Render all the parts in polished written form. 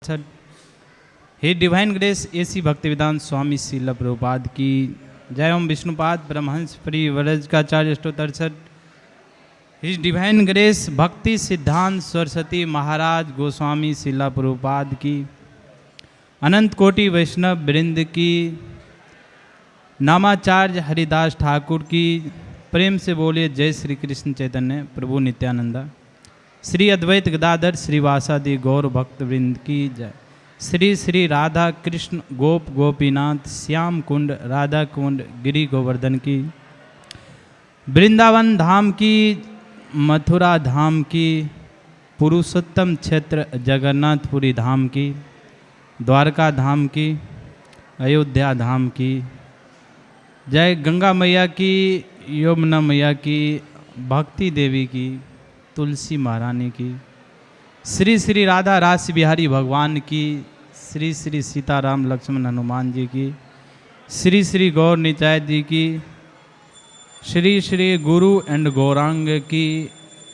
Sir हे divine grace AC Bhaktivedanta स्वामी श्रील प्रभुपाद की जय। ओम विष्णुपाद परमहंस प्रिय वरजकाचार्य अष्टोत्तर सर हिज डिवाइन ग्रेस भक्ति सिद्धांत सरस्वती महाराज गोस्वामी श्रील प्रभुपाद की अनंत कोटि वैष्णव वृंद की नामाचार्य हरिदास ठाकुर की प्रेम से बोलिए जय श्री कृष्ण चैतन्य प्रभु नित्यानंदा। श्री अद्वैत गदाधर श्रीवासादि गौर भक्त वृंद की जय। श्री श्री राधा कृष्ण गोप गोपीनाथ श्याम कुंड राधा कुंड गिरी गोवर्धन की वृंदावन धाम की मथुरा धाम की पुरुषोत्तम क्षेत्र जगन्नाथपुरी धाम की द्वारका धाम की अयोध्या धाम की जय। गंगा मैया की यमुना मैया की भक्ति देवी की तुलसी महारानी की श्री श्री राधा रास बिहारी भगवान की श्री श्री सीताराम लक्ष्मण हनुमान जी की श्री श्री गौर निताय जी की श्री श्री गुरु एंड गौरांग की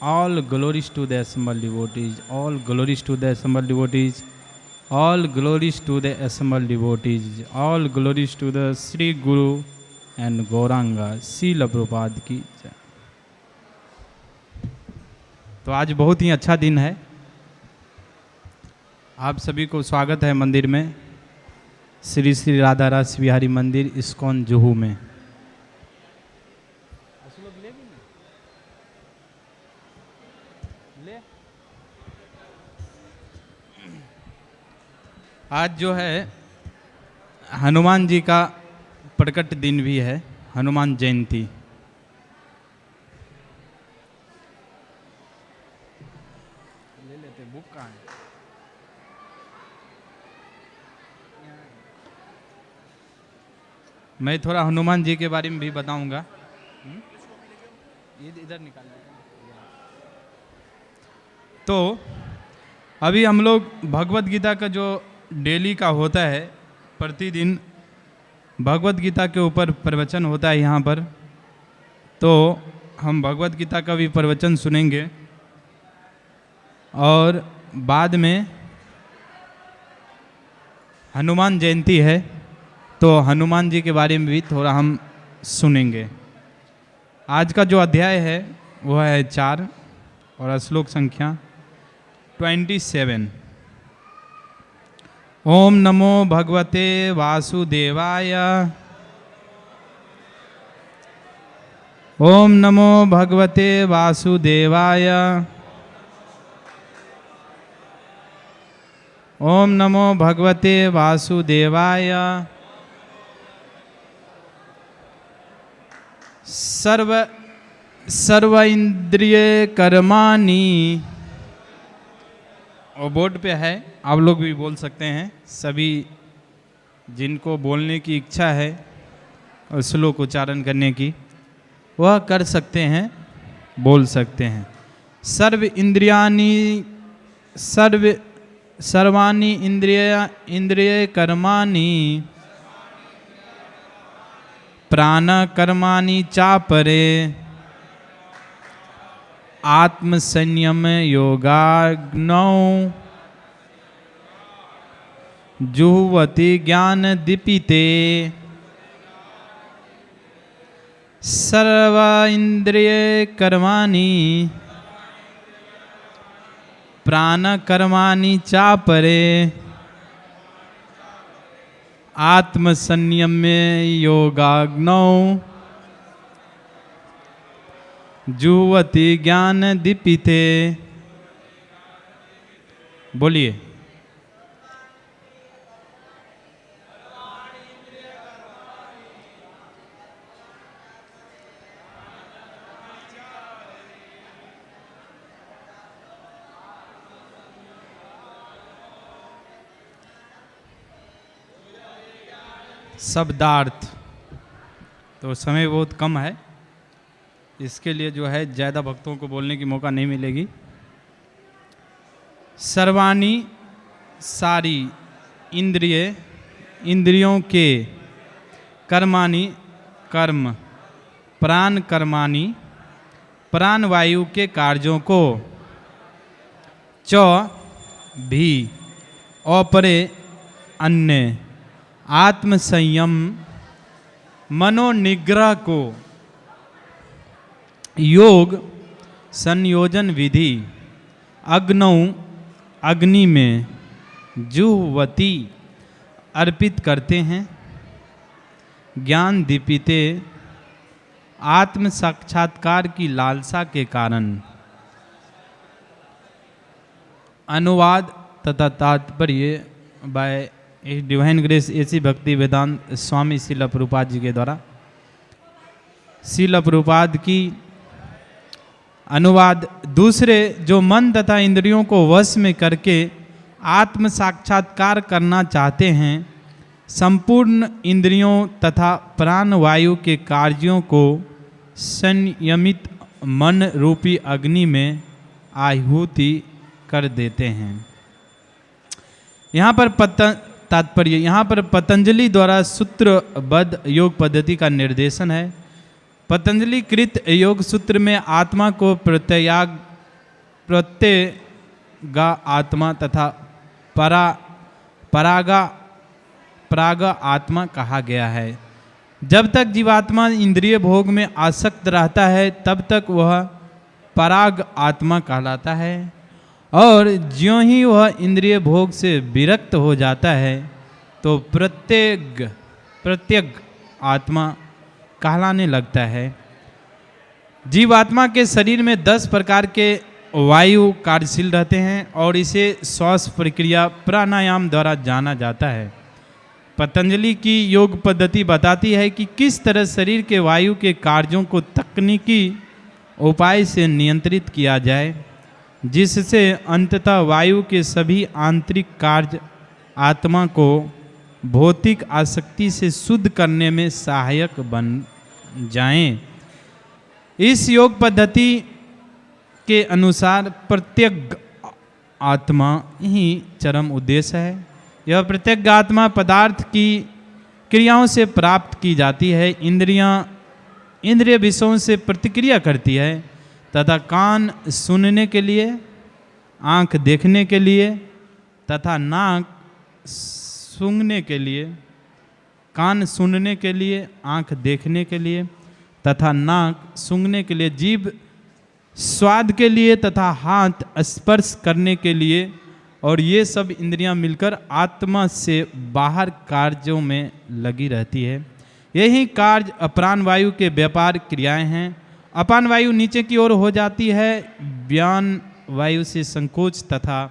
all glories to the assembled devotees, all glories to the assembled devotees, all glories to the assembled devotees, all glories to the Shri Guru and Gauranga Srila Prabhupada की जय। तो आज बहुत ही अच्छा दिन है, आप सभी को स्वागत है मंदिर में, श्री श्री राधा रास बिहारी मंदिर इस्कॉन जुहू में। आज जो है हनुमान जी का प्रकट दिन भी है, हनुमान जयंती। बुक कहाँ है? मैं थोड़ा हनुमान जी के बारे में भी बताऊंगा। ये इधर निकाल। तो अभी हम लोग भगवत गीता का जो डेली का होता है, प्रतिदिन भगवत गीता के ऊपर प्रवचन होता है यहाँ पर, तो हम भगवत गीता का भी प्रवचन सुनेंगे और बाद में हनुमान जयंती है तो हनुमान जी के बारे में भी थोड़ा हम सुनेंगे। आज का जो अध्याय है वह है 4 और श्लोक संख्या 27। ओम नमो भगवते वासुदेवाय, ओम नमो भगवते वासुदेवाय, ओम नमो भगवते वासुदेवाय। सर्व इंद्रिय कर्माणि, और बोर्ड पे है, आप लोग भी बोल सकते हैं। सभी जिनको बोलने की इच्छा है और श्लोक उच्चारण करने की, वह कर सकते हैं, बोल सकते हैं। सर्व इंद्रियानि सर्वाणि इंद्रिय कर्माणि प्राण कर्माणि चापरे आत्म संयम योगाग्नौ जुह्वति ज्ञान दीपिते। सर्व इंद्रिय कर्माणि प्राण कर्माणि चापरे आत्म संयम्य योगाग्नौ जुह्वति ज्ञान दीपिते। बोलिए। शब्दार्थ तो समय बहुत कम है, इसके लिए जो है ज़्यादा भक्तों को बोलने की मौका नहीं मिलेगी। सर्वाणी सारी इंद्रियों के कर्माणि कर्म प्राण कर्माणि प्राण वायु के कार्यों को च भी अपरे अन्य आत्म संयम मनोनिग्रह को योग संयोजन विधि अग्नौ अग्नि में जुहवती अर्पित करते हैं। ज्ञान दीपिते आत्म साक्षात्कार की लालसा के कारण। अनुवाद तथा तात्पर्य बाय डिवाइन ग्रेस एसी भक्ति वेदांत स्वामी श्रील प्रभुपाद जी के द्वारा। श्रील प्रभुपाद की अनुवाद। दूसरे जो मन तथा इंद्रियों को वश में करके आत्म साक्षात्कार करना चाहते हैं, संपूर्ण इंद्रियों तथा प्राण वायु के कार्यों को संयमित मन रूपी अग्नि में आहुति कर देते हैं। यहाँ पर तात्पर्य, यहाँ पर पतंजलि द्वारा सूत्रबद्ध योग पद्धति का निर्देशन है। पतंजलि कृत योग सूत्र में आत्मा को प्रत्यगा आत्मा तथा पराग आत्मा कहा गया है। जब तक जीवात्मा इंद्रिय भोग में आसक्त रहता है तब तक वह पराग आत्मा कहलाता है, और ज्यों ही वह इंद्रिय भोग से विरक्त हो जाता है तो प्रत्यग आत्मा कहलाने लगता है। जीवात्मा के शरीर में 10 प्रकार के वायु कार्यशील रहते हैं और इसे श्वास प्रक्रिया प्राणायाम द्वारा जाना जाता है। पतंजलि की योग पद्धति बताती है कि किस तरह शरीर के वायु के कार्यों को तकनीकी उपाय से नियंत्रित किया जाए, जिससे अंततः वायु के सभी आंतरिक कार्य आत्मा को भौतिक आसक्ति से शुद्ध करने में सहायक बन जाएं। इस योग पद्धति के अनुसार प्रत्यग आत्मा ही चरम उद्देश्य है। यह प्रत्यग आत्मा पदार्थ की क्रियाओं से प्राप्त की जाती है। इंद्रिय विषयों से प्रतिक्रिया करती है तथा कान सुनने के लिए, आँख देखने के लिए तथा नाक सूंघने के लिए, कान सुनने के लिए, आँख देखने के लिए तथा नाक सूंघने के लिए, जीभ स्वाद के लिए तथा हाथ स्पर्श करने के लिए, और ये सब इंद्रियां मिलकर आत्मा से बाहर कार्यों में लगी रहती है। यही कार्य अपान वायु के व्यापार क्रियाएं हैं। अपान वायु नीचे की ओर हो जाती है, व्यान वायु से संकोच तथा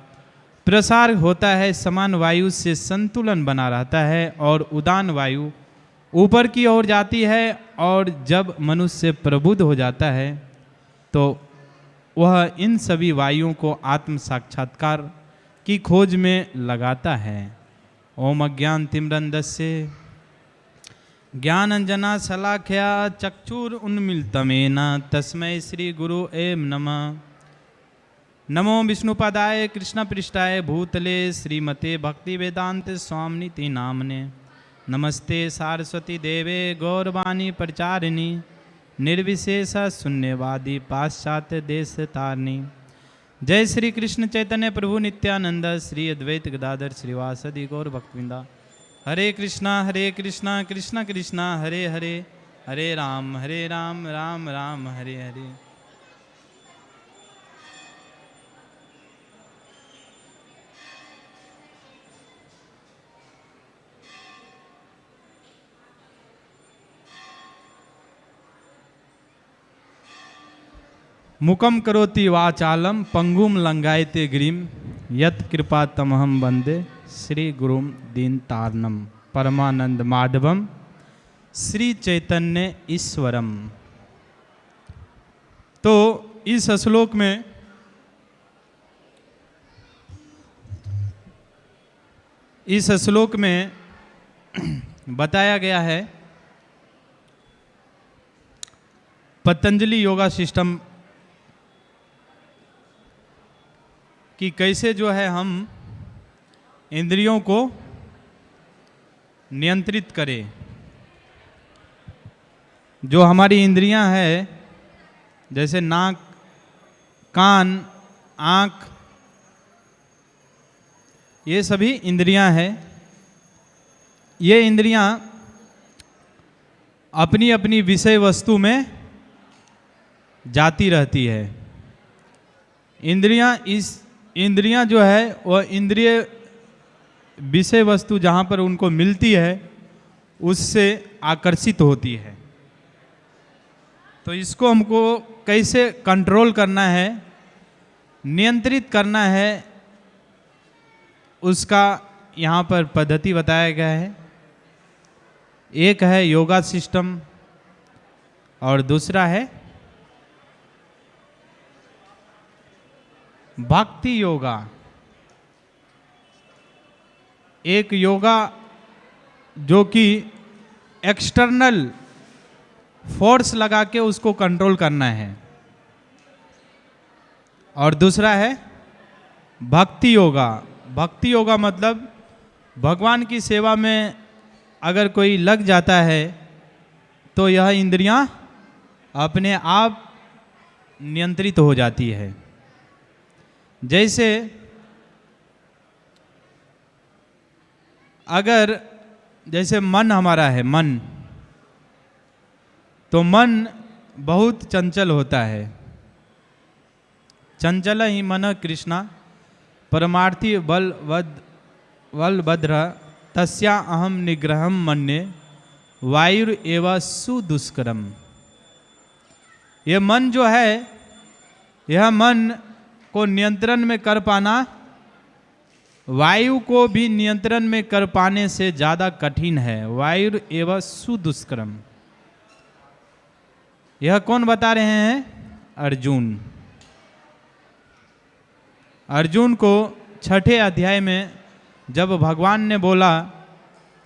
प्रसार होता है, समान वायु से संतुलन बना रहता है, और उदान वायु ऊपर की ओर जाती है। और जब मनुष्य प्रबुद्ध हो जाता है तो वह इन सभी वायुओं को आत्म साक्षात्कार की खोज में लगाता है। ओम अज्ञान तिमिरन्धस्य ज्ञानांजना शलाख्या चक्षुर उन्मीलितमेन तस्मै श्री गुरु एव नमः। नमो विष्णुपदाय कृष्णपृष्ठाय भूतले श्रीमते भक्ति वेदांत स्वामिनिति नामने। नमस्ते सारस्वती देवे गौरवाणी प्रचारिणी निर्विशेष शून्यवादी पाश्चात्य देश तारिणी। जय श्री कृष्ण चैतन्य प्रभु नित्यानंद श्री अद्वैत गदाधर श्रीवासदि गौर भक्तवृंदा। हरे कृष्णा कृष्णा कृष्णा हरे हरे, हरे राम राम राम हरे हरे। मुकम करोति वाचालम पंगुम लंगायते गिरिम यत कृपा तमहम वंदे श्री गुरुम दीनतारणम परमानंद माधवम श्री चैतन्य ईश्वरम। तो इस श्लोक में बताया गया है पतंजलि योगा सिस्टम कि कैसे जो है हम इंद्रियों को नियंत्रित करें। जो हमारी इंद्रियां हैं जैसे नाक, कान, आँख ये सभी इंद्रियां हैं। ये इंद्रियां अपनी अपनी विषय वस्तु में जाती रहती है। इंद्रियां जो है वह इंद्रिय विषय वस्तु जहाँ पर उनको मिलती है उससे आकर्षित होती है। तो इसको हमको कैसे कंट्रोल करना है, नियंत्रित करना है, उसका यहाँ पर पद्धति बताया गया है। एक है योगा सिस्टम और दूसरा है भक्ति योगा। एक योगा जो कि एक्सटर्नल फोर्स लगा के उसको कंट्रोल करना है, और दूसरा है भक्ति योगा। भक्ति योगा मतलब भगवान की सेवा में अगर कोई लग जाता है तो यह इंद्रियां अपने आप नियंत्रित हो जाती है। जैसे अगर जैसे मन हमारा है, मन तो मन बहुत चंचल होता है। चंचल ही मन कृष्णा परमार्थी बलभद्र तस्या अहम निग्रहम मन्ये वायुर एव सुदुष्करम। यह मन जो है, यह मन को नियंत्रण में कर पाना वायु को भी नियंत्रण में कर पाने से ज़्यादा कठिन है। वायुर एव सुदुष्करम। यह कौन बता रहे हैं? अर्जुन। अर्जुन को छठे अध्याय में जब भगवान ने बोला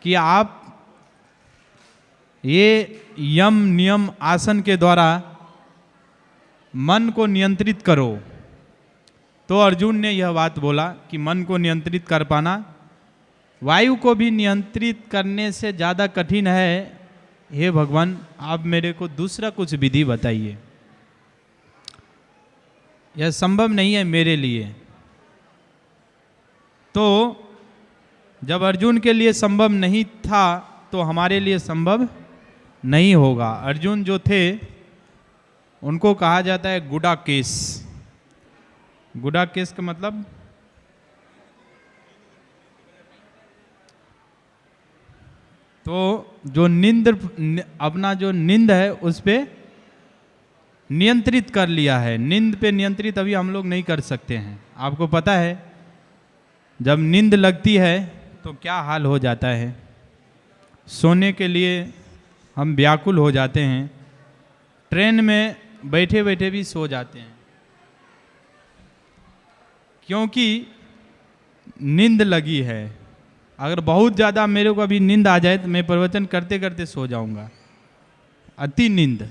कि आप ये यम नियम आसन के द्वारा मन को नियंत्रित करो, तो अर्जुन ने यह बात बोला कि मन को नियंत्रित कर पाना वायु को भी नियंत्रित करने से ज़्यादा कठिन है। हे भगवान, आप मेरे को दूसरा कुछ विधि बताइए, यह संभव नहीं है मेरे लिए। तो जब अर्जुन के लिए संभव नहीं था तो हमारे लिए संभव नहीं होगा। अर्जुन जो थे उनको कहा जाता है गुडाकेश। गुडाकेश का मतलब तो जो अपना जो नींद है उस पे नियंत्रित कर लिया है। नींद पे नियंत्रित अभी हम लोग नहीं कर सकते हैं। आपको पता है जब नींद लगती है तो क्या हाल हो जाता है। सोने के लिए हम व्याकुल हो जाते हैं, ट्रेन में बैठे बैठे भी सो जाते हैं, क्योंकि नींद लगी है। अगर बहुत ज़्यादा मेरे को अभी नींद आ जाए तो मैं प्रवचन करते करते सो जाऊंगा। अति नींद,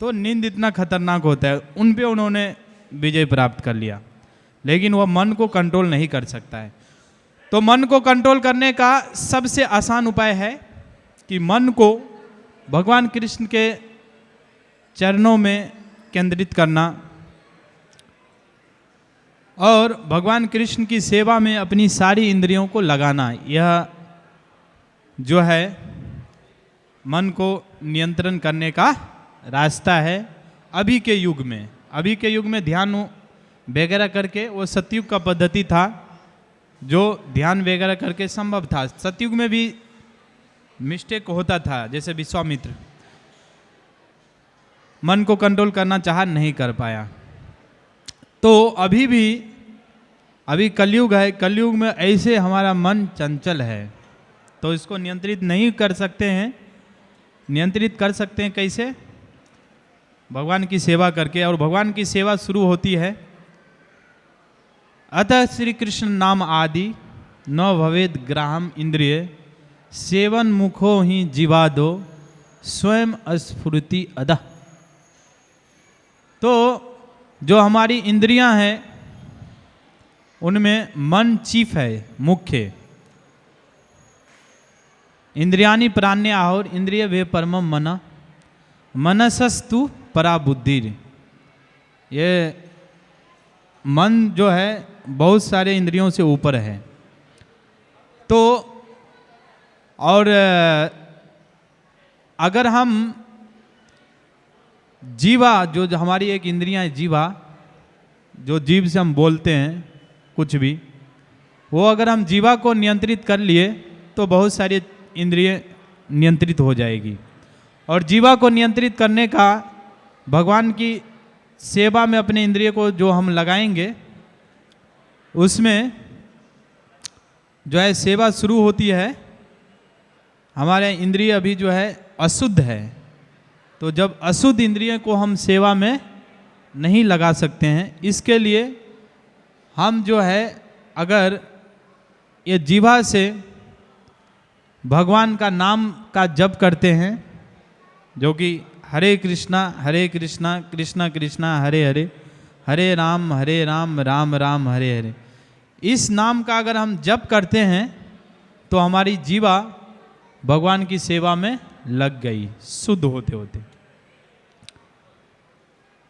तो नींद इतना खतरनाक होता है। उन पे उन्होंने विजय प्राप्त कर लिया, लेकिन वह मन को कंट्रोल नहीं कर सकता है। तो मन को कंट्रोल करने का सबसे आसान उपाय है कि मन को भगवान कृष्ण के चरणों में केंद्रित करना और भगवान कृष्ण की सेवा में अपनी सारी इंद्रियों को लगाना। यह जो है मन को नियंत्रण करने का रास्ता है। अभी के युग में ध्यान वगैरह करके, वो सतयुग का पद्धति था जो ध्यान वगैरह करके संभव था। सतयुग में भी मिस्टेक होता था, जैसे विश्वामित्र मन को कंट्रोल करना चाहा, नहीं कर पाया। तो अभी कलयुग है। कलयुग में ऐसे हमारा मन चंचल है तो इसको नियंत्रित नहीं कर सकते हैं। नियंत्रित कर सकते हैं कैसे? भगवान की सेवा करके। और भगवान की सेवा शुरू होती है अतः श्री कृष्ण नाम आदि न भवेद ग्राहम इंद्रिय सेवन मुखो ही जीवादो स्वयं अस्फुरति अदः। तो जो हमारी इंद्रियां हैं उनमें मन चीफ है, मुख्य। इंद्रियानि प्राण्य आहुर इंद्रिय वे परमम मन मनसस्तु परा बुद्धि। ये मन जो है बहुत सारे इंद्रियों से ऊपर है। तो और अगर हम जीवा जो हमारी एक इंद्रियां है, जीवा जो जीव से हम बोलते हैं कुछ भी, वो अगर हम जीवा को नियंत्रित कर लिए तो बहुत सारी इंद्रिय नियंत्रित हो जाएगी। और जीवा को नियंत्रित करने का भगवान की सेवा में अपने इंद्रिय को जो हम लगाएंगे, उसमें जो है सेवा शुरू होती है। हमारे इंद्रिय अभी जो है अशुद्ध है, तो जब अशुद्ध इंद्रिय को हम सेवा में नहीं लगा सकते हैं, इसके लिए हम जो है अगर ये जीवा से भगवान का नाम का जप करते हैं, जो कि हरे कृष्णा कृष्णा कृष्णा हरे हरे, हरे राम राम राम हरे हरे, इस नाम का अगर हम जप करते हैं तो हमारी जीवा भगवान की सेवा में लग गई शुद्ध होते होते।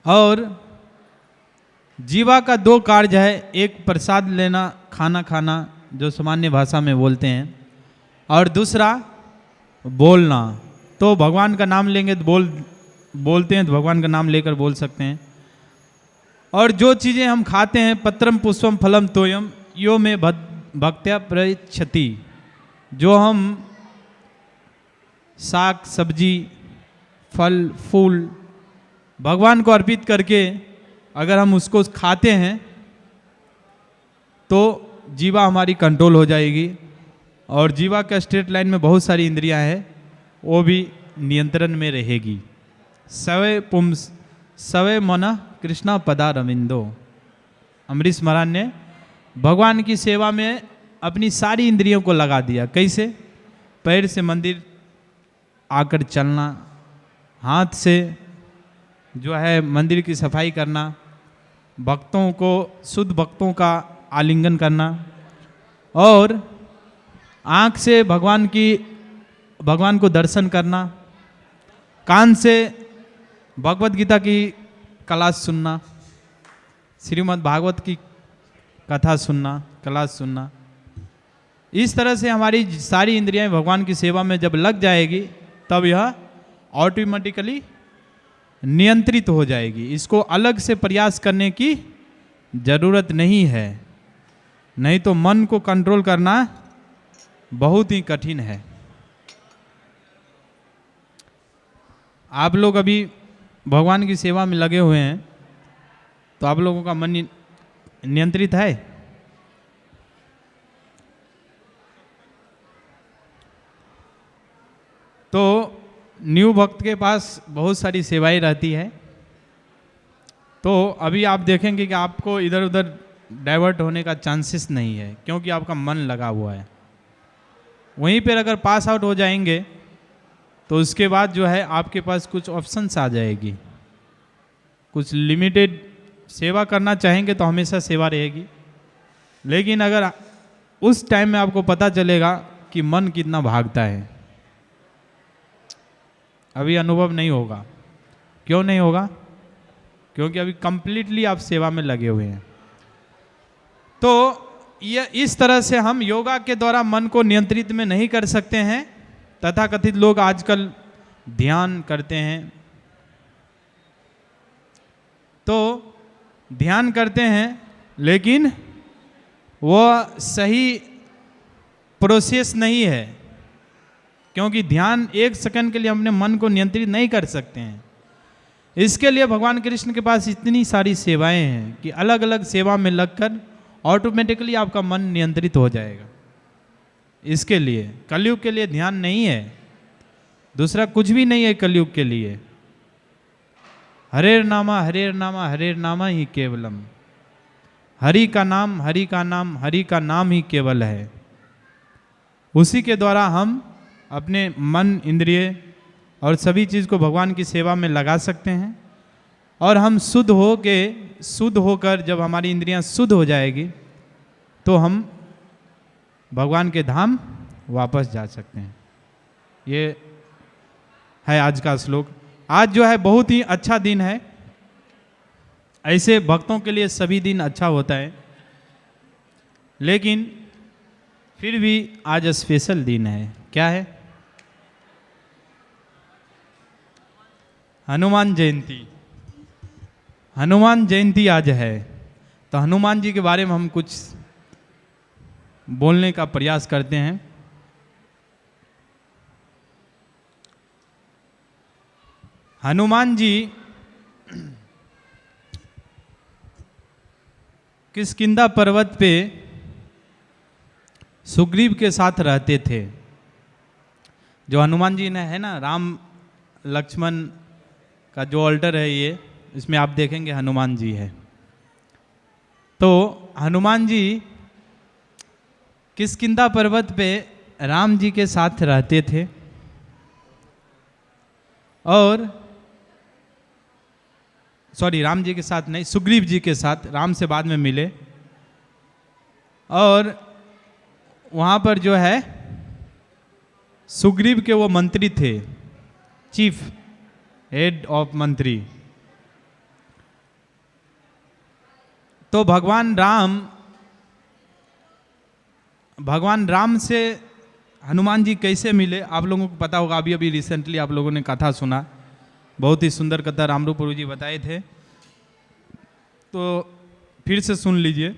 और जीवा का दो कार्य है, एक प्रसाद लेना, खाना खाना जो सामान्य भाषा में बोलते हैं, और दूसरा बोलना। तो भगवान का नाम लेंगे तो बोलते हैं, तो भगवान का नाम लेकर बोल सकते हैं। और जो चीज़ें हम खाते हैं, पत्रम पुष्पम फलम तोयम यो में भक्त्या प्रयच्छति, जो हम साग सब्जी फल फूल भगवान को अर्पित करके अगर हम उसको खाते हैं तो जीवा हमारी कंट्रोल हो जाएगी। और जीवा का स्ट्रेट लाइन में बहुत सारी इंद्रियां हैं, वो भी नियंत्रण में रहेगी। सवे मना कृष्णा पदा रविंदो, अमरीश महाराज ने भगवान की सेवा में अपनी सारी इंद्रियों को लगा दिया। कैसे? पैर से मंदिर आकर चलना, हाथ से जो है मंदिर की सफाई करना, भक्तों को, शुद्ध भक्तों का आलिंगन करना, और आँख से भगवान को दर्शन करना, कान से भगवत गीता की क्लास सुनना, श्रीमद् भागवत की कथा सुनना, क्लास सुनना। इस तरह से हमारी सारी इंद्रियां भगवान की सेवा में जब लग जाएगी तब यह ऑटोमेटिकली नियंत्रित हो जाएगी। इसको अलग से प्रयास करने की जरूरत नहीं है, नहीं तो मन को कंट्रोल करना बहुत ही कठिन है। आप लोग अभी भगवान की सेवा में लगे हुए हैं, तो आप लोगों का मन नियंत्रित है? तो न्यू भक्त के पास बहुत सारी सेवाएं रहती है, तो अभी आप देखेंगे कि आपको इधर उधर डाइवर्ट होने का चांसेस नहीं है, क्योंकि आपका मन लगा हुआ है। वहीं पर अगर पास आउट हो जाएंगे तो उसके बाद जो है आपके पास कुछ ऑप्शंस आ जाएगी। कुछ लिमिटेड सेवा करना चाहेंगे तो हमेशा सेवा रहेगी, लेकिन अगर उस टाइम में आपको पता चलेगा कि मन कितना भागता है, अभी अनुभव नहीं होगा। क्यों नहीं होगा? क्योंकि अभी कंप्लीटली आप सेवा में लगे हुए हैं। तो ये इस तरह से हम योगा के द्वारा मन को नियंत्रित में नहीं कर सकते हैं। तथाकथित लोग आजकल ध्यान करते हैं, तो ध्यान करते हैं, लेकिन वो सही प्रोसेस नहीं है, क्योंकि ध्यान एक सेकंड के लिए अपने मन को नियंत्रित नहीं कर सकते हैं। इसके लिए भगवान कृष्ण के पास इतनी सारी सेवाएं हैं कि अलग अलग सेवा में लगकर ऑटोमेटिकली आपका मन नियंत्रित हो जाएगा। इसके लिए कलयुग के लिए ध्यान नहीं है, दूसरा कुछ भी नहीं है कलयुग के लिए। हरेर नामा हरेर नामा ही केवलम, हरि का नाम हरि का नाम हरि का नाम ही केवल है। उसी के द्वारा हम अपने मन इंद्रिय और सभी चीज़ को भगवान की सेवा में लगा सकते हैं। और हम शुद्ध होकर जब हमारी इंद्रियां शुद्ध हो जाएगी तो हम भगवान के धाम वापस जा सकते हैं। ये है आज का श्लोक। आज जो है बहुत ही अच्छा दिन है। ऐसे भक्तों के लिए सभी दिन अच्छा होता है, लेकिन फिर भी आज स्पेशल दिन है। क्या है? हनुमान जयंती। हनुमान जयंती आज है, तो हनुमान जी के बारे में हम कुछ बोलने का प्रयास करते हैं। हनुमान जी किष्किंधा पर्वत पे सुग्रीव के साथ रहते थे। जो हनुमान जी ने है ना, राम लक्ष्मण का जो ऑल्टर है ये, इसमें आप देखेंगे हनुमान जी है। तो हनुमान जी किष्किंधा पर्वत पे राम जी के साथ रहते थे और राम जी के साथ नहीं, सुग्रीव जी के साथ, राम से बाद में मिले। और वहाँ पर जो है सुग्रीव के वो मंत्री थे, चीफ हेड ऑफ मंत्री। तो भगवान राम से हनुमान जी कैसे मिले, आप लोगों को पता होगा। अभी अभी रिसेंटली आप लोगों ने कथा सुना, बहुत ही सुंदर कथा रामरूप प्रभु जी बताए थे। तो फिर से सुन लीजिए,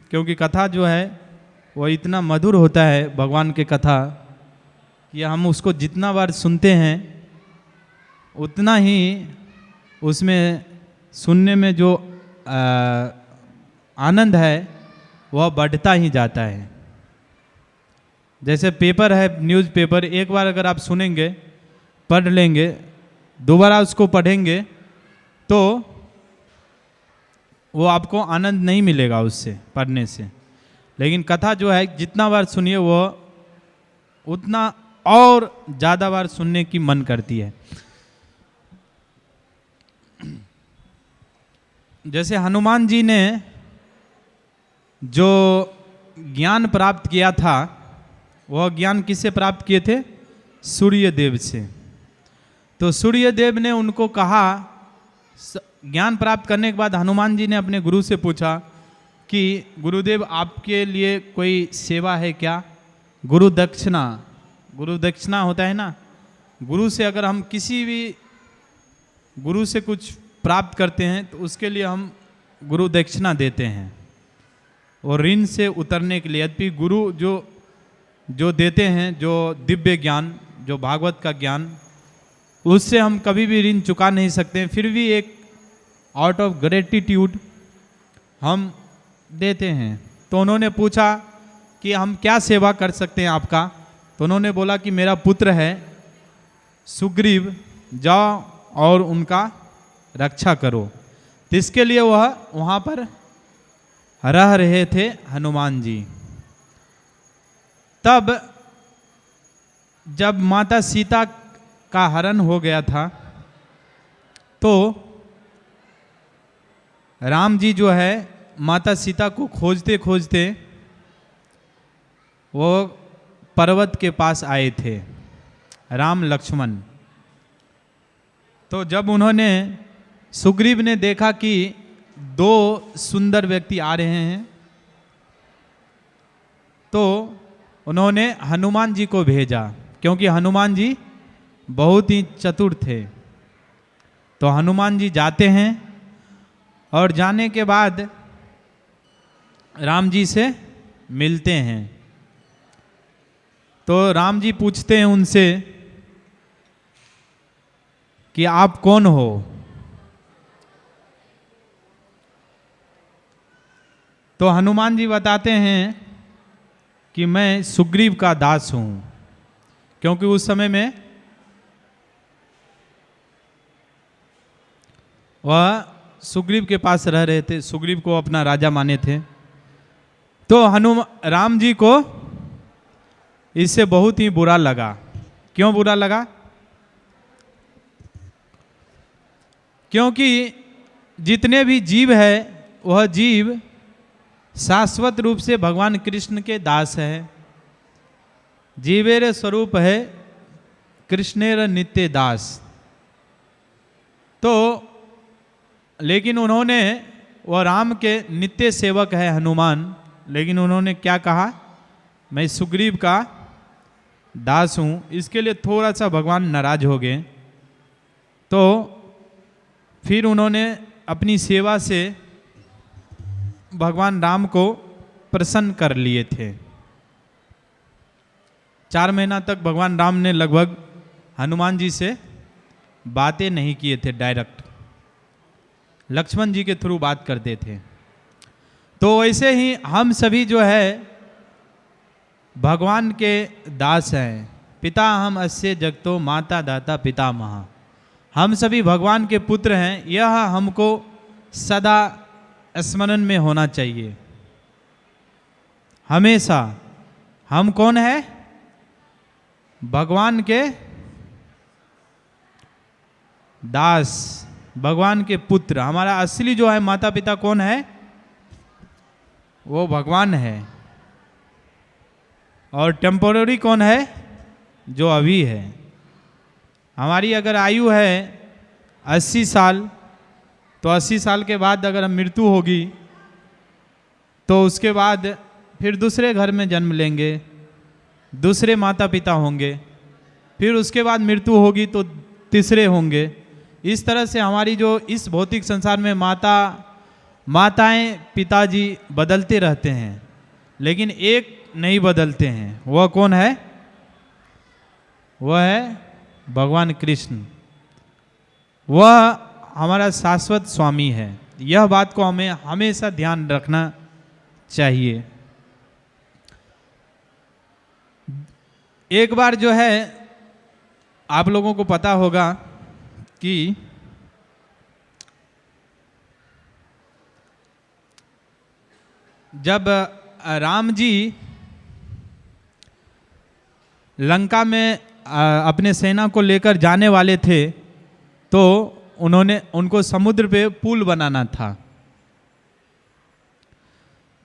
क्योंकि कथा जो है वो इतना मधुर होता है, भगवान के कथा, कि हम उसको जितना बार सुनते हैं उतना ही उसमें सुनने में जो आनंद है वह बढ़ता ही जाता है। जैसे पेपर है, न्यूज़पेपर, एक बार अगर आप सुनेंगे, पढ़ लेंगे, दोबारा उसको पढ़ेंगे तो वो आपको आनंद नहीं मिलेगा उससे पढ़ने से। लेकिन कथा जो है जितना बार सुनिए वो उतना और ज़्यादा बार सुनने की मन करती है। जैसे हनुमान जी ने जो ज्ञान प्राप्त किया था, वह ज्ञान किससे प्राप्त किए थे? सूर्य देव से। तो सूर्य देव ने उनको कहा, ज्ञान प्राप्त करने के बाद हनुमान जी ने अपने गुरु से पूछा कि गुरुदेव आपके लिए कोई सेवा है क्या? गुरु दक्षिणा होता है ना, गुरु से अगर हम किसी भी गुरु से कुछ प्राप्त करते हैं तो उसके लिए हम गुरु दक्षिणा देते हैं, और ऋण से उतरने के लिए। यद्यपि गुरु जो देते हैं, जो दिव्य ज्ञान, जो भागवत का ज्ञान, उससे हम कभी भी ऋण चुका नहीं सकते हैं, फिर भी एक आउट ऑफ ग्रेटिट्यूड हम देते हैं। तो उन्होंने पूछा कि हम क्या सेवा कर सकते हैं आपका? तो उन्होंने बोला कि मेरा पुत्र है सुग्रीव, जाओ और उनका रक्षा करो। तो इसके लिए वह वहाँ पर रह रहे थे हनुमान जी। तब जब माता सीता का हरण हो गया था तो राम जी जो है माता सीता को खोजते खोजते वो पर्वत के पास आए थे, राम लक्ष्मण। तो जब उन्होंने, सुग्रीव ने देखा कि दो सुंदर व्यक्ति आ रहे हैं, तो उन्होंने हनुमान जी को भेजा, क्योंकि हनुमान जी बहुत ही चतुर थे। तो हनुमान जी जाते हैं और जाने के बाद राम जी से मिलते हैं। तो राम जी पूछते हैं उनसे कि आप कौन हो? तो हनुमान जी बताते हैं कि मैं सुग्रीव का दास हूं, क्योंकि उस समय में वह सुग्रीव के पास रह रहे थे, सुग्रीव को अपना राजा माने थे। तो राम जी को इससे बहुत ही बुरा लगा। क्यों बुरा लगा? क्योंकि जितने भी जीव है वह जीव शाश्वत रूप से भगवान कृष्ण के दास है। जीवेर स्वरूप है कृष्णेर नित्य दास। तो लेकिन उन्होंने, वह राम के नित्य सेवक है हनुमान, लेकिन उन्होंने क्या कहा, मैं सुग्रीव का दास हूँ। इसके लिए थोड़ा सा भगवान नाराज हो गए। तो फिर उन्होंने अपनी सेवा से भगवान राम को प्रसन्न कर लिए थे। 4 महीना तक भगवान राम ने लगभग हनुमान जी से बातें नहीं किए थे, डायरेक्ट लक्ष्मण जी के थ्रू बात करते थे। तो वैसे ही हम सभी जो है भगवान के दास हैं। पिता हम अस्य जगतो माता दाता पिता महा, हम सभी भगवान के पुत्र हैं। यह हमको सदा स्मरण में होना चाहिए। हमेशा हम कौन है, भगवान के दास, भगवान के पुत्र। हमारा असली जो है माता पिता कौन है, वो भगवान है। और टेम्पोररी कौन है, जो अभी है। हमारी अगर आयु है 80 साल, तो 80 साल के बाद अगर मृत्यु होगी तो उसके बाद फिर दूसरे घर में जन्म लेंगे, दूसरे माता पिता होंगे, फिर उसके बाद मृत्यु होगी तो तीसरे होंगे। इस तरह से हमारी जो इस भौतिक संसार में माताएं पिताजी बदलते रहते हैं, लेकिन एक नहीं बदलते हैं। वह कौन है, वह है भगवान कृष्ण। वह हमारा शाश्वत स्वामी है। यह बात को हमें हमेशा ध्यान रखना चाहिए। एक बार जो है आप लोगों को पता होगा कि जब राम जी लंका में अपने सेना को लेकर जाने वाले थे, तो उनको समुद्र पे पुल बनाना था।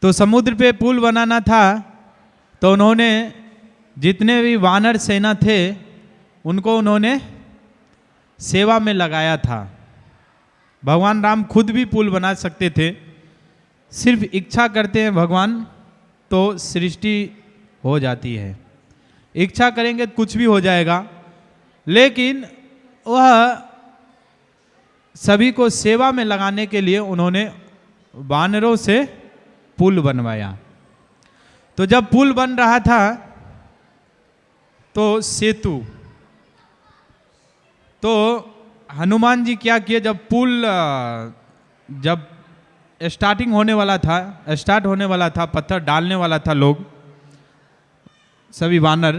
तो समुद्र पे पुल बनाना था, तो उन्होंने जितने भी वानर सेना थे उनको उन्होंने सेवा में लगाया था। भगवान राम खुद भी पुल बना सकते थे, सिर्फ इच्छा करते हैं भगवान तो सृष्टि हो जाती है। इच्छा करेंगे तो कुछ भी हो जाएगा, लेकिन वह सभी को सेवा में लगाने के लिए उन्होंने वानरों से पुल बनवाया। तो जब पुल बन रहा था तो सेतु, तो हनुमान जी क्या किए, जब पुल जब स्टार्ट होने वाला था, पत्थर डालने वाला था लोग सभी वानर,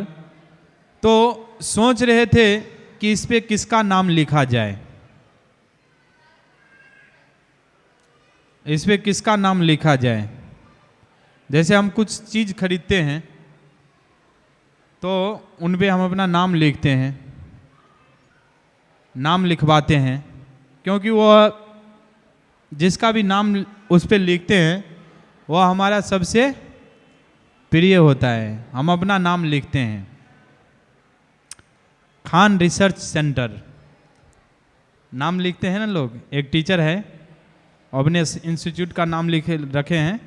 तो सोच रहे थे कि इस पे किसका नाम लिखा जाए, इस पे किसका नाम लिखा जाए। जैसे हम कुछ चीज़ खरीदते हैं तो उन पे हम अपना नाम लिखते हैं, नाम लिखवाते हैं, क्योंकि वह जिसका भी नाम उस पे लिखते हैं वह हमारा सबसे प्रिय होता है। हम अपना नाम लिखते हैं। खान रिसर्च सेंटर नाम लिखते हैं ना लोग। एक टीचर है, अपने इंस्टीट्यूट का नाम रखे हैं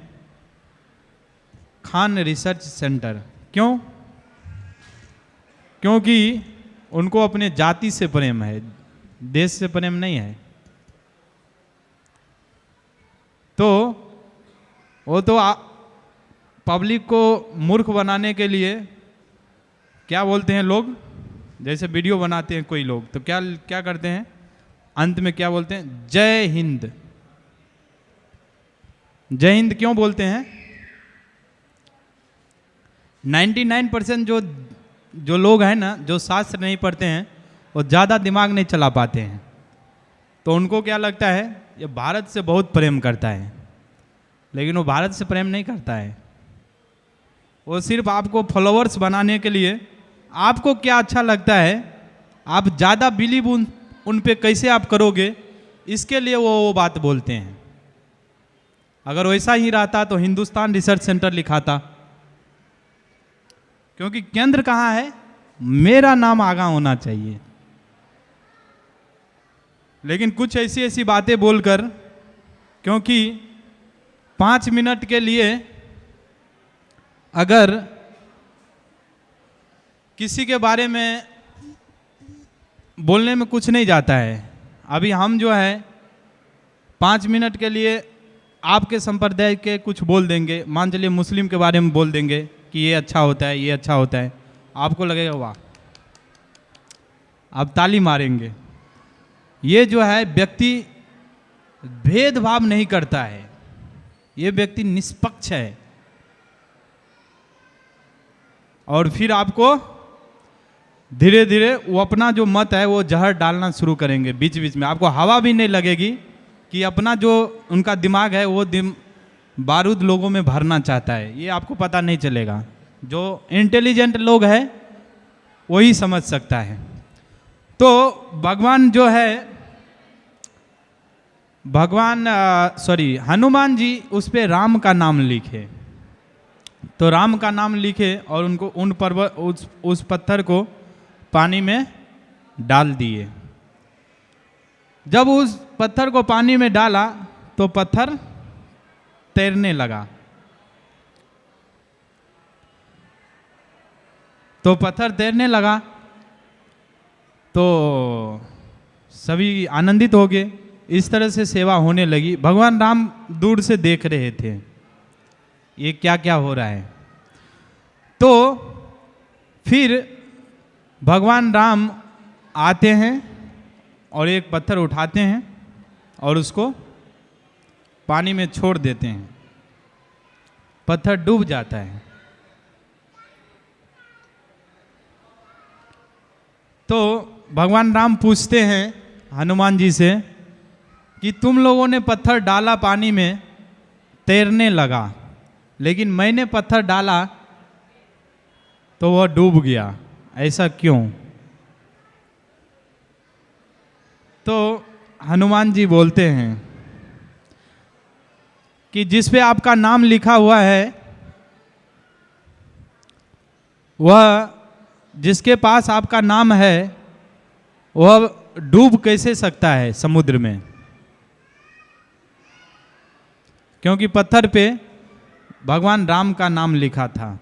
खान रिसर्च सेंटर। क्यों? क्योंकि उनको अपने जाति से प्रेम है, देश से प्रेम नहीं है। तो वो तो पब्लिक को मूर्ख बनाने के लिए क्या बोलते हैं लोग, जैसे वीडियो बनाते हैं कोई लोग, तो क्या करते हैं, अंत में क्या बोलते हैं, जय हिंद। जय हिंद क्यों बोलते हैं? 99% जो लोग हैं ना, जो शास्त्र नहीं पढ़ते हैं, वो ज़्यादा दिमाग नहीं चला पाते हैं। तो उनको क्या लगता है, ये भारत से बहुत प्रेम करता है, लेकिन वो भारत से प्रेम नहीं करता है। वो सिर्फ आपको फॉलोअर्स बनाने के लिए, आपको क्या अच्छा लगता है, आप ज़्यादा बिलीव उन पे कैसे आप करोगे, इसके लिए वो बात बोलते हैं। अगर वैसा ही रहता तो हिंदुस्तान रिसर्च सेंटर लिखाता, क्योंकि केंद्र कहाँ है, मेरा नाम आगा होना चाहिए। लेकिन कुछ ऐसी बातें बोलकर, क्योंकि 5 मिनट के लिए अगर किसी के बारे में बोलने में कुछ नहीं जाता है, अभी हम जो है 5 मिनट के लिए आपके संप्रदाय के कुछ बोल देंगे, मान चलिए मुस्लिम के बारे में बोल देंगे कि ये अच्छा होता है, ये अच्छा होता है, आपको लगेगा वाह, आप ताली मारेंगे। ये जो है व्यक्ति भेदभाव नहीं करता है, ये व्यक्ति निष्पक्ष है। और फिर आपको धीरे धीरे वो अपना जो मत है वो जहर डालना शुरू करेंगे बीच बीच में, आपको हवा भी नहीं लगेगी कि अपना जो उनका दिमाग है वो बारूद लोगों में भरना चाहता है, ये आपको पता नहीं चलेगा। जो इंटेलिजेंट लोग हैं वही समझ सकता है। तो भगवान जो है, हनुमान जी उस पे राम का नाम लिखे, तो राम का नाम लिखे और उनको उस पत्थर को पानी में डाल दिए। जब उस पत्थर को पानी में डाला तो पत्थर तैरने लगा। तो पत्थर तैरने लगा तो सभी आनंदित हो गए। इस तरह से सेवा होने लगी। भगवान राम दूर से देख रहे थे ये क्या क्या हो रहा है। तो फिर भगवान राम आते हैं और एक पत्थर उठाते हैं और उसको पानी में छोड़ देते हैं, पत्थर डूब जाता है। तो भगवान राम पूछते हैं हनुमान जी से कि तुम लोगों ने पत्थर डाला पानी में, तैरने लगा, लेकिन मैंने पत्थर डाला तो वह डूब गया, ऐसा क्यों? तो हनुमान जी बोलते हैं कि जिस पे आपका नाम लिखा हुआ है वह, जिसके पास आपका नाम है वह डूब कैसे सकता है समुद्र में? क्योंकि पत्थर पे भगवान राम का नाम लिखा था।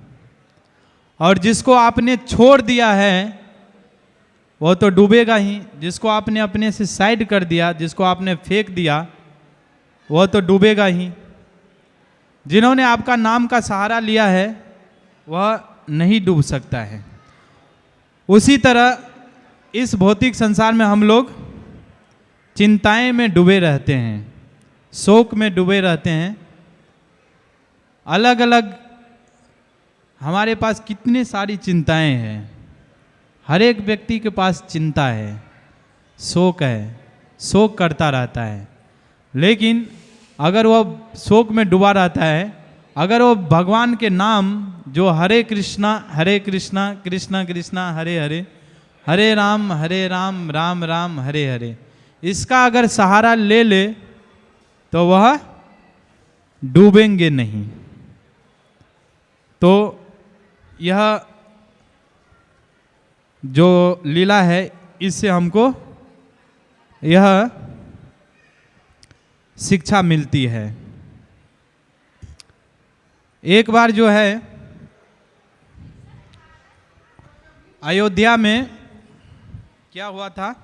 और जिसको आपने छोड़ दिया है वो तो डूबेगा ही, जिसको आपने अपने से साइड कर दिया, जिसको आपने फेंक दिया वह तो डूबेगा ही। जिन्होंने आपका नाम का सहारा लिया है वह नहीं डूब सकता है। उसी तरह इस भौतिक संसार में हम लोग चिंताएं में डूबे रहते हैं, शोक में डूबे रहते हैं। अलग अलग हमारे पास कितनी सारी चिंताएं हैं, हर एक व्यक्ति के पास चिंता है, शोक है, शोक करता रहता है। लेकिन अगर वह शोक में डूबा रहता है, अगर वो भगवान के नाम जो हरे कृष्णा कृष्णा कृष्णा हरे हरे, हरे राम राम राम हरे हरे, इसका अगर सहारा ले ले तो वह डूबेंगे नहीं। तो यह जो लीला है इससे हमको यह शिक्षा मिलती है। एक बार जो है अयोध्या में क्या हुआ था,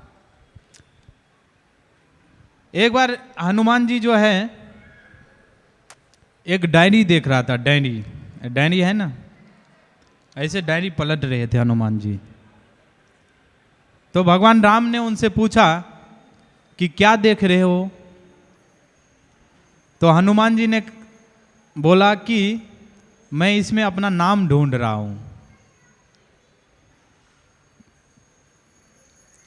एक बार हनुमान जी जो है एक डायरी देख रहा था, डायरी है ना, ऐसे डायरी पलट रहे थे हनुमान जी। तो भगवान राम ने उनसे पूछा कि क्या देख रहे हो? तो हनुमान जी ने बोला कि मैं इसमें अपना नाम ढूंढ रहा हूं।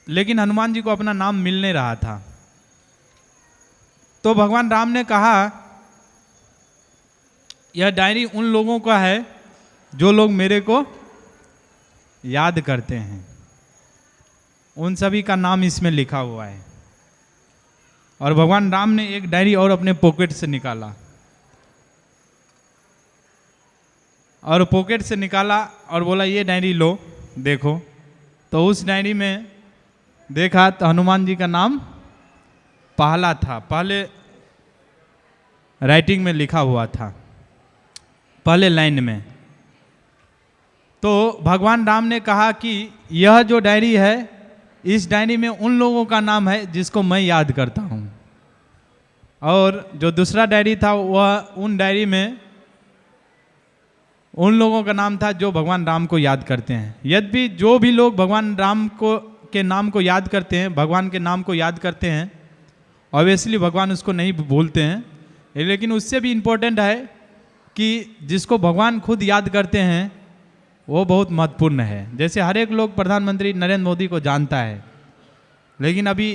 लेकिन हनुमान जी को अपना नाम मिल नहीं रहा था। तो भगवान राम ने कहा यह डायरी उन लोगों का है जो लोग मेरे को याद करते हैं, उन सभी का नाम इसमें लिखा हुआ है। और भगवान राम ने एक डायरी और अपने पॉकेट से निकाला, और पॉकेट से निकाला और बोला ये डायरी लो देखो। तो उस डायरी में देखा तो हनुमान जी का नाम पहला था, पहले राइटिंग में लिखा हुआ था, पहले लाइन में। तो भगवान राम ने कहा कि यह जो डायरी है, इस डायरी में उन लोगों का नाम है जिसको मैं याद करता हूँ, और जो दूसरा डायरी था वह उन डायरी में उन लोगों का नाम था जो भगवान राम को याद करते हैं। यद्यपि जो भी लोग भगवान राम को के नाम को याद करते हैं, भगवान के नाम को याद करते हैं, ऑब्वियसली भगवान उसको नहीं भूलते हैं, लेकिन उससे भी इम्पोर्टेंट है कि जिसको भगवान खुद याद करते हैं वो बहुत महत्वपूर्ण है। जैसे हर एक लोग प्रधानमंत्री नरेंद्र मोदी को जानता है, लेकिन अभी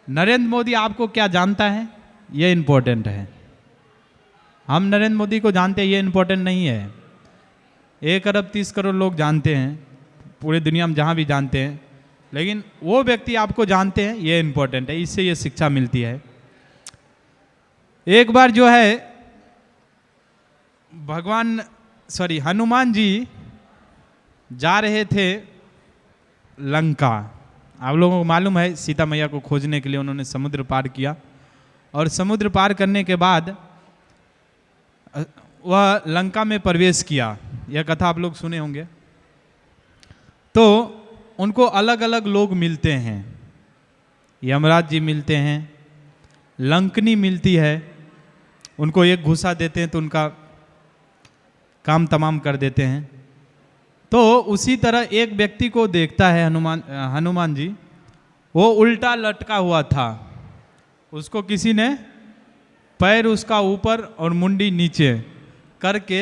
नरेंद्र मोदी आपको क्या जानता है ये इम्पोर्टेंट है। हम नरेंद्र मोदी को जानते हैं ये इम्पोर्टेंट नहीं है। 1 अरब 30 करोड़ लोग जानते हैं, पूरे दुनिया में जहाँ भी जानते हैं, लेकिन वो व्यक्ति आपको जानते हैं ये इम्पोर्टेंट है। इससे ये शिक्षा मिलती है। एक बार जो है हनुमान जी जा रहे थे लंका। आप लोगों को मालूम है सीता मैया को खोजने के लिए उन्होंने समुद्र पार किया, और समुद्र पार करने के बाद वह लंका में प्रवेश किया। यह कथा आप लोग सुने होंगे। तो उनको अलग अलग लोग मिलते हैं, यमराज जी मिलते हैं, लंकनी मिलती है, उनको एक घूसा देते हैं तो उनका काम तमाम कर देते हैं। तो उसी तरह एक व्यक्ति को देखता है हनुमान जी, वो उल्टा लटका हुआ था, उसको किसी ने पैर उसका ऊपर और मुंडी नीचे करके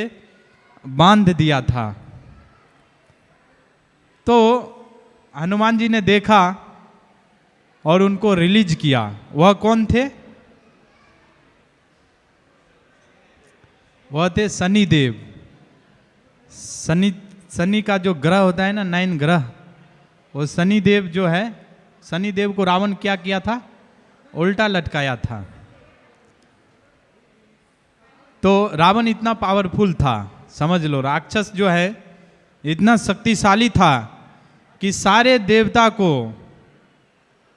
बांध दिया था। तो हनुमान जी ने देखा और उनको रिलीज किया। वह कौन थे? वह थे शनि देव। शनि का जो ग्रह होता है ना, 9 ग्रह, वो शनि देव जो है, शनि देव को रावण क्या किया था? उल्टा लटकाया था। तो रावण इतना पावरफुल था, समझ लो, राक्षस जो है इतना शक्तिशाली था कि सारे देवता को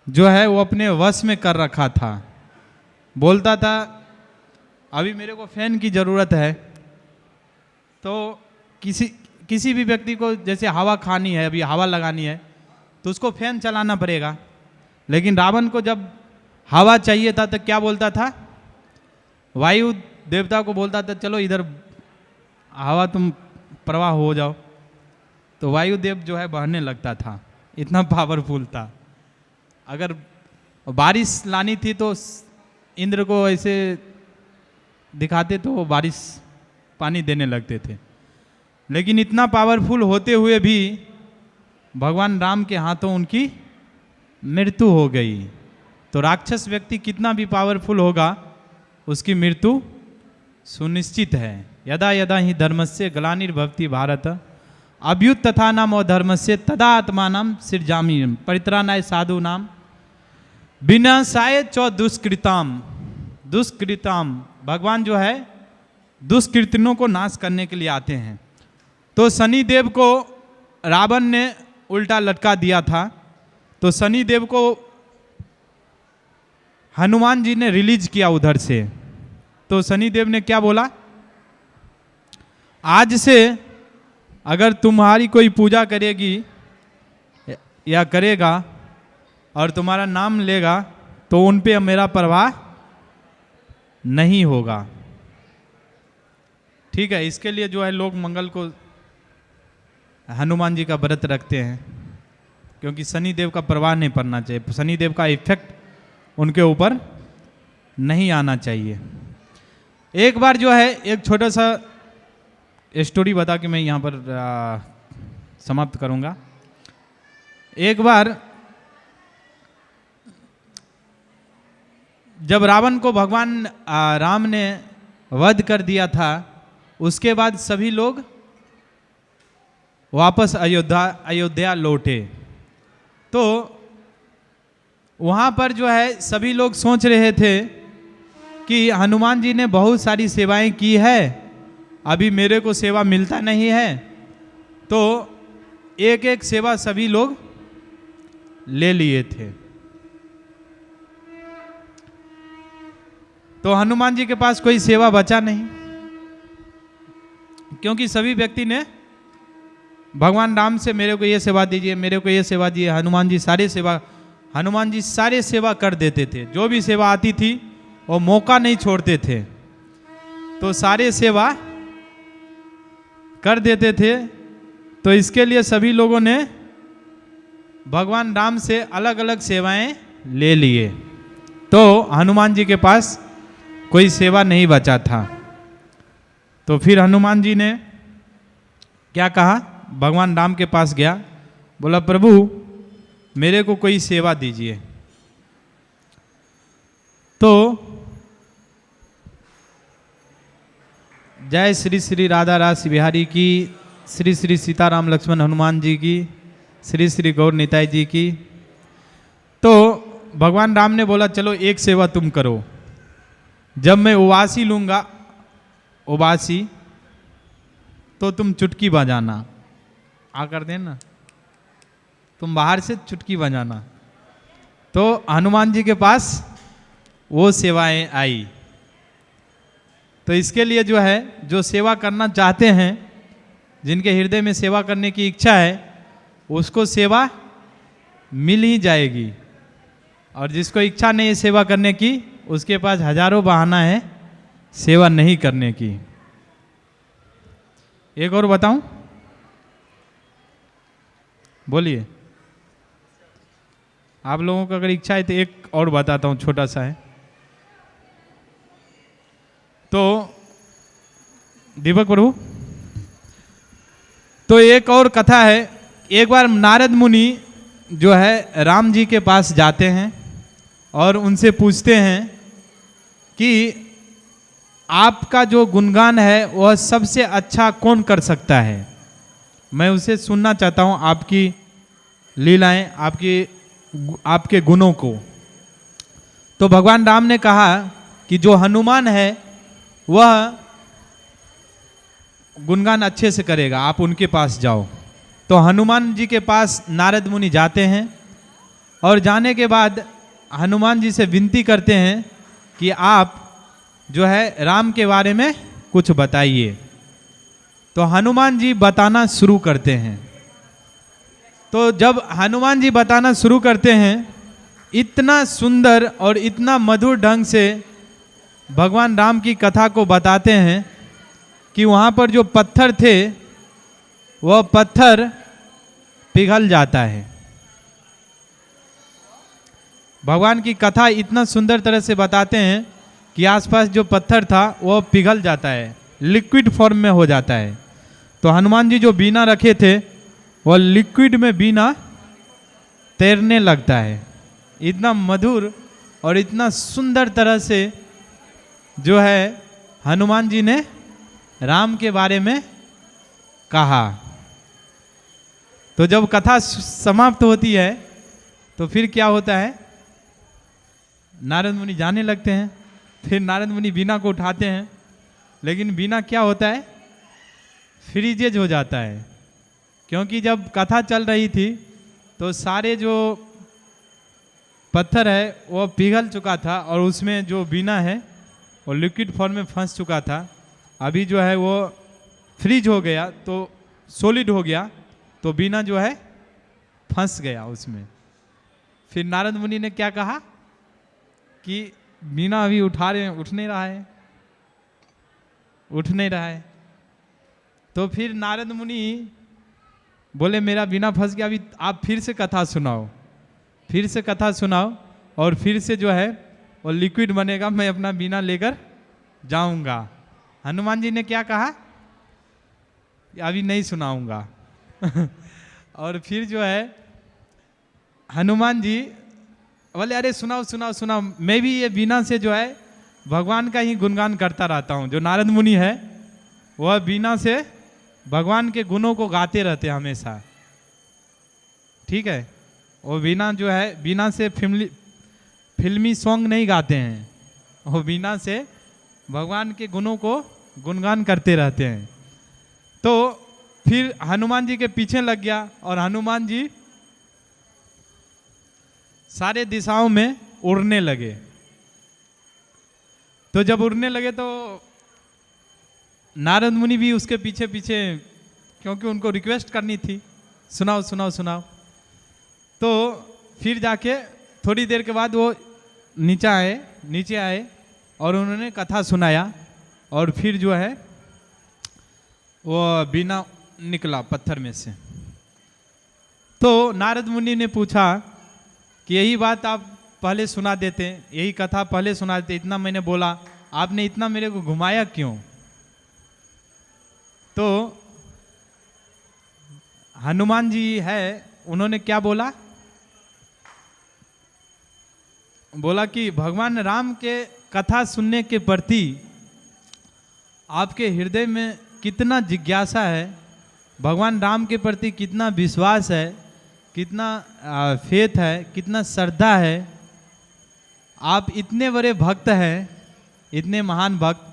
जो है वो अपने वश में कर रखा था। बोलता था अभी मेरे को फैन की ज़रूरत है, तो किसी भी व्यक्ति को जैसे हवा खानी है, अभी हवा लगानी है, तो उसको फैन चलाना पड़ेगा। लेकिन रावण को जब हवा चाहिए था तो क्या बोलता था? वायु देवता को बोलता था चलो इधर हवा तुम प्रवाह हो जाओ, तो वायुदेव जो है बहने लगता था, इतना पावरफुल था। अगर बारिश लानी थी तो इंद्र को ऐसे दिखाते तो वो बारिश पानी देने लगते थे। लेकिन इतना पावरफुल होते हुए भी भगवान राम के हाथों उनकी मृत्यु हो गई। तो राक्षस व्यक्ति कितना भी पावरफुल होगा, उसकी मृत्यु सुनिश्चित है। यदा यदा ही धर्मस्य ग्लानिर्भवति भारत अभ्युत तथा नाम और धर्मस्य तदा आत्मानं सृजामि परित्राणाय साधु नाम विनाशाय च दुष्कृताम। भगवान जो है दुष्कृतियों को नाश करने के लिए आते हैं। तो शनि देव को रावण ने उल्टा लटका दिया था, तो शनि देव को हनुमान जी ने रिलीज किया उधर से। तो शनि देव ने क्या बोला? आज से अगर तुम्हारी कोई पूजा करेगी या करेगा और तुम्हारा नाम लेगा तो उन पे मेरा प्रवाह नहीं होगा। ठीक है, इसके लिए जो है लोग मंगल को हनुमान जी का व्रत रखते हैं, क्योंकि शनि देव का प्रवाह नहीं पड़ना चाहिए, शनि देव का इफेक्ट उनके ऊपर नहीं आना चाहिए। एक बार जो है एक छोटा सा स्टोरी बता के मैं यहाँ पर समाप्त करूँगा। एक बार जब रावण को भगवान राम ने वध कर दिया था, उसके बाद सभी लोग वापस अयोध्या लौटे। तो वहाँ पर जो है सभी लोग सोच रहे थे कि हनुमान जी ने बहुत सारी सेवाएं की है, अभी मेरे को सेवा मिलता नहीं है। तो एक एक सेवा सभी लोग ले लिए थे। तो हनुमान जी के पास कोई सेवा बचा नहीं, क्योंकि सभी व्यक्ति ने भगवान राम से मेरे को ये सेवा दीजिए, मेरे को ये सेवा दीजिए। हनुमान जी सारे सेवा कर देते थे। जो भी सेवा आती थी वो मौका नहीं छोड़ते थे, तो सारे सेवा कर देते थे। तो इसके लिए सभी लोगों ने भगवान राम से अलग अलग सेवाएं ले लिए, तो हनुमान जी के पास कोई सेवा नहीं बचा था। तो फिर हनुमान जी ने क्या कहा, भगवान राम के पास गया, बोला प्रभु मेरे को कोई सेवा दीजिए। तो जय श्री श्री राधा रास बिहारी की, श्री श्री सीताराम लक्ष्मण हनुमान जी की, श्री श्री गौर निताई जी की। तो भगवान राम ने बोला चलो एक सेवा तुम करो, जब मैं उवासी लूँगा, उवासी, तो तुम चुटकी बजाना, आकर देना, तुम बाहर से चुटकी बजाना। तो हनुमान जी के पास वो सेवाएं आई। तो इसके लिए जो है, जो सेवा करना चाहते हैं, जिनके हृदय में सेवा करने की इच्छा है, उसको सेवा मिल ही जाएगी। और जिसको इच्छा नहीं है सेवा करने की, उसके पास हजारों बहाना है सेवा नहीं करने की। एक और बताऊं, बोलिए। आप लोगों को अगर इच्छा है तो एक और बताता हूं, छोटा सा है। तो दीपक प्रभु, तो एक और कथा है। एक बार नारद मुनि जो है राम जी के पास जाते हैं और उनसे पूछते हैं कि आपका जो गुणगान है वह सबसे अच्छा कौन कर सकता है, मैं उसे सुनना चाहता हूँ, आपकी लीलाएं, आपके गुणों को। तो भगवान राम ने कहा कि जो हनुमान है वह गुणगान अच्छे से करेगा, आप उनके पास जाओ। तो हनुमान जी के पास नारद मुनि जाते हैं और जाने के बाद हनुमान जी से विनती करते हैं कि आप जो है राम के बारे में कुछ बताइए। तो हनुमान जी बताना शुरू करते हैं। तो जब हनुमान जी बताना शुरू करते हैं, इतना सुंदर और इतना मधुर ढंग से भगवान राम की कथा को बताते हैं कि वहाँ पर जो पत्थर थे वह पत्थर पिघल जाता है। भगवान की कथा इतना सुंदर तरह से बताते हैं कि आसपास जो पत्थर था वह पिघल जाता है, लिक्विड फॉर्म में हो जाता है। तो हनुमान जी जो बीना रखे थे वह लिक्विड में बीना तैरने लगता है। इतना मधुर और इतना सुंदर तरह से जो है हनुमान जी ने राम के बारे में कहा। तो जब कथा समाप्त होती है तो फिर क्या होता है, नारद मुनि जाने लगते हैं। फिर नारद मुनि बीना को उठाते हैं, लेकिन बीना क्या होता है, फ्रीजेज हो जाता है। क्योंकि जब कथा चल रही थी तो सारे जो पत्थर है वो पिघल चुका था और उसमें जो बीना है वो लिक्विड फॉर्म में फंस चुका था। अभी जो है वो फ्रीज हो गया, तो सॉलिड हो गया, तो बीना जो है फंस गया उसमें। फिर नारद मुनि ने क्या कहा कि बीना अभी उठ नहीं रहा है। तो फिर नारद मुनि बोले मेरा बीना फंस गया, अभी आप फिर से कथा सुनाओ और फिर से जो है वो लिक्विड बनेगा, मैं अपना बीना लेकर जाऊंगा। हनुमान जी ने क्या कहा, अभी नहीं सुनाऊंगा। और फिर जो है हनुमान जी बोले अरे सुनाओ, मैं भी ये बीना से जो है भगवान का ही गुणगान करता रहता हूँ। जो नारद मुनि है वह बीना से भगवान के गुणों को गाते रहते हैं हमेशा, ठीक है। वो बीना जो है, बीना से फिल्मी सॉन्ग नहीं गाते हैं, वो बीना से भगवान के गुणों को गुणगान करते रहते हैं। तो फिर हनुमान जी के पीछे लग गया और हनुमान जी सारे दिशाओं में उड़ने लगे। तो जब उड़ने लगे तो नारद मुनि भी उसके पीछे पीछे क्योंकि उनको रिक्वेस्ट करनी थी, सुनाओ सुनाओ सुनाओ। तो फिर जाके थोड़ी देर के बाद वो नीचे आए और उन्होंने कथा सुनाया, और फिर जो है वो बीना निकला पत्थर में से। तो नारद मुनि ने पूछा कि यही बात आप पहले सुना देते, यही कथा पहले सुना देते, इतना मैंने बोला, आपने इतना मेरे को घुमाया क्यों? तो हनुमान जी है, उन्होंने क्या बोला? बोला कि भगवान राम के कथा सुनने के प्रति आपके हृदय में कितना जिज्ञासा है, भगवान राम के प्रति कितना विश्वास है, कितना फेथ है, कितना श्रद्धा है। आप इतने बड़े भक्त हैं, इतने महान भक्त,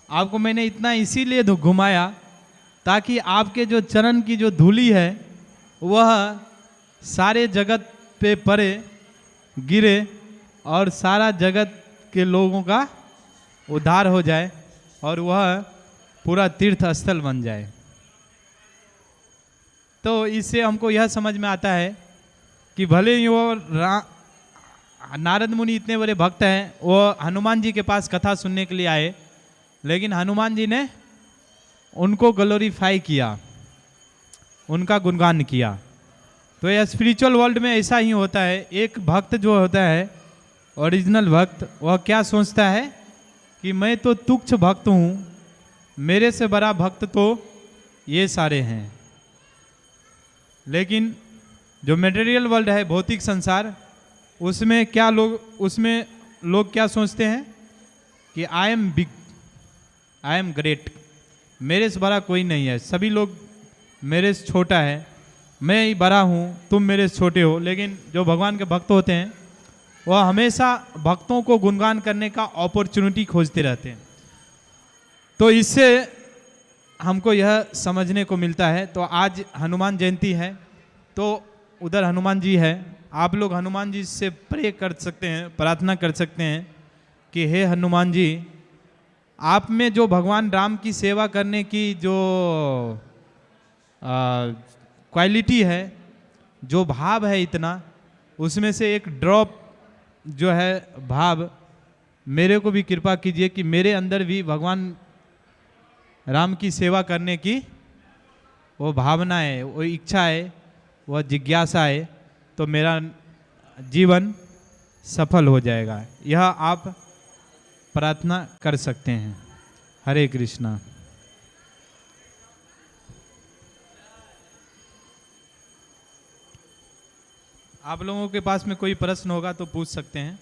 आपको मैंने इतना इसीलिए घुमाया ताकि आपके जो चरण की जो धूली है वह सारे जगत पे पड़े, गिरे, और सारा जगत के लोगों का उद्धार हो जाए और वह पूरा तीर्थ स्थल बन जाए। तो इससे हमको यह समझ में आता है कि भले ही वो नारद मुनि इतने बड़े भक्त हैं, वो हनुमान जी के पास कथा सुनने के लिए आए, लेकिन हनुमान जी ने उनको ग्लोरीफाई किया, उनका गुणगान किया। तो यह स्पिरिचुअल वर्ल्ड में ऐसा ही होता है। एक भक्त जो होता है, ओरिजिनल भक्त, वह क्या सोचता है कि मैं तो तुच्छ भक्त हूँ, मेरे से बड़ा भक्त तो ये सारे हैं। लेकिन जो मटेरियल वर्ल्ड है, भौतिक संसार, उसमें लोग क्या सोचते हैं कि I am big, I am great, मेरे से बड़ा कोई नहीं है, सभी लोग मेरे से छोटा है, मैं ही बड़ा हूँ, तुम मेरे से छोटे हो। लेकिन जो भगवान के भक्त होते हैं वह हमेशा भक्तों को गुणगान करने का अपॉर्चुनिटी खोजते रहते हैं। तो इससे हमको यह समझने को मिलता है। तो आज हनुमान जयंती है, तो उधर हनुमान जी है, आप लोग हनुमान जी से प्रे कर सकते हैं, प्रार्थना कर सकते हैं कि हे हनुमान जी, आप में जो भगवान राम की सेवा करने की जो क्वालिटी है, जो भाव है इतना, उसमें से एक ड्रॉप जो है भाव मेरे को भी कृपा कीजिए कि मेरे अंदर भी भगवान राम की सेवा करने की वो भावना है, वो इच्छा है, वह जिज्ञासा है, तो मेरा जीवन सफल हो जाएगा। यह आप प्रार्थना कर सकते हैं। हरे कृष्णा। आप लोगों के पास में कोई प्रश्न होगा तो पूछ सकते हैं।